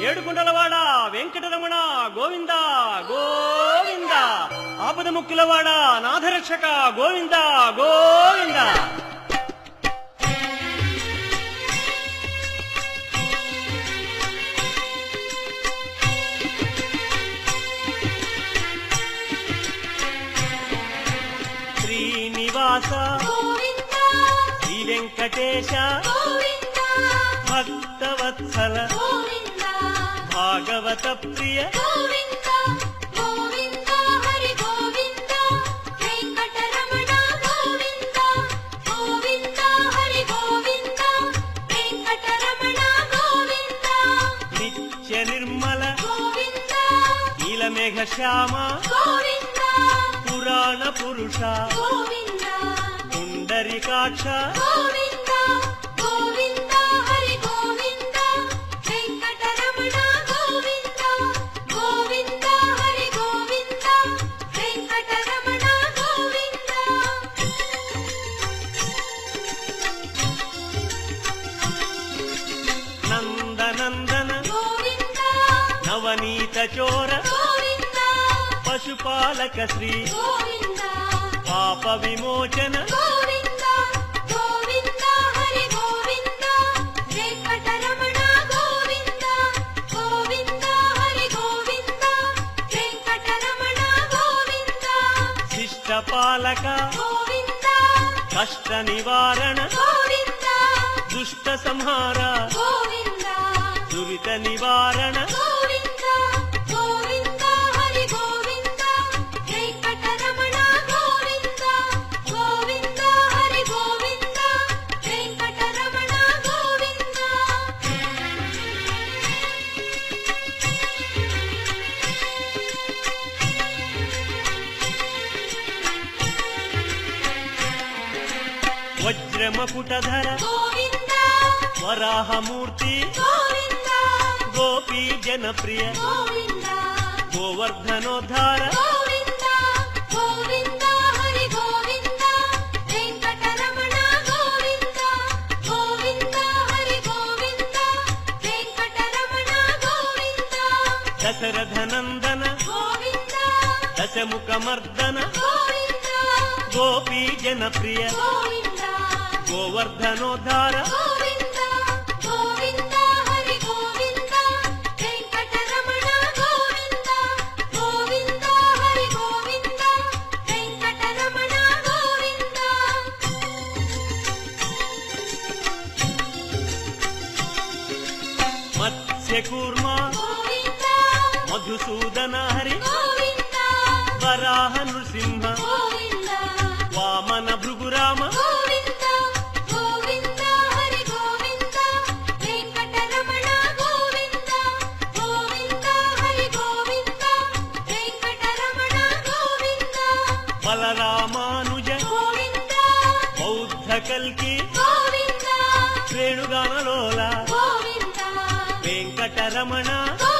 ఏడుకుంటలవాడ వెంకటరమణ గోవింద గోవింద ఆపద ముక్కులవాడ నాథరక్షక గోవింద గోవింద శ్రీనివాస శ్రీ వెంకటేశ భక్తవత్సల భాగవత ప్రియ గోవింద గోవింద హరి గోవింద వెంకటరమణ గోవింద గోవింద హరి గోవింద వెంకటరమణ గోవింద నిత్య నిర్మల గోవింద నీలమేఘ శ్యామ గోవింద పురాణ పురుష గోవింద పుండరీకాక్ష గోవింద గోవింద హరి గోవింద వెంకటరమణ గోవింద గోవింద హరి గోవింద వెంకటరమణ గోవింద నందనందన గోవింద నవనీత చోర గోవింద పశుపాలక శ్రీ గోవింద పాప విమోచన గోవింద గోవింద హరి గోవింద వెంకటరమణ గోవింద గోవింద హరి గోవింద వెంకటరమణ గోవింద శిష్టపాలక గోవింద కష్ట నివారణ గోవింద దుష్ట సంహార గోవింద దురిత నివారణ గోవింద గోవింద హరి గోవింద వెంకటరమణ గోవింద గోవింద హరి గోవింద వెంకటరమణ గోవింద వజ్రమకుటధర గోవింద వరాహమూర్తి గోవింద గోపీ జనప్రియ గోవింద గోవర్ధనోద్ధార గోవింద గోవింద హరి గోవింద వెంకటరమణ గోవింద గోవింద హరి గోవింద వెంకటరమణ గోవింద దశరథనందన గోవింద దశముఖమర్దన గోవింద గోపీ జనప్రియ గోవింద గోవర్ధనోద్ధార గోవింద గోవింద హరి గోవింద వెంకటరమణ గోవింద గోవింద హరి గోవింద వెంకటరమణ గోవింద మత్స్యకూర్మ గోవింద మధుసూదన హరి గోవింద వరాహ నృసింహ గోవింద వామన భృగురామ గోవింద గోవింద హరి గోవింద వెంకటరమణ గోవింద గోవింద హరి గోవింద వెంకటరమణ గోవింద బలరామానుజ గోవింద బౌద్ధ కల్కి గోవింద వేణుగానలోల గోవింద వెంకటరమణ గోవింద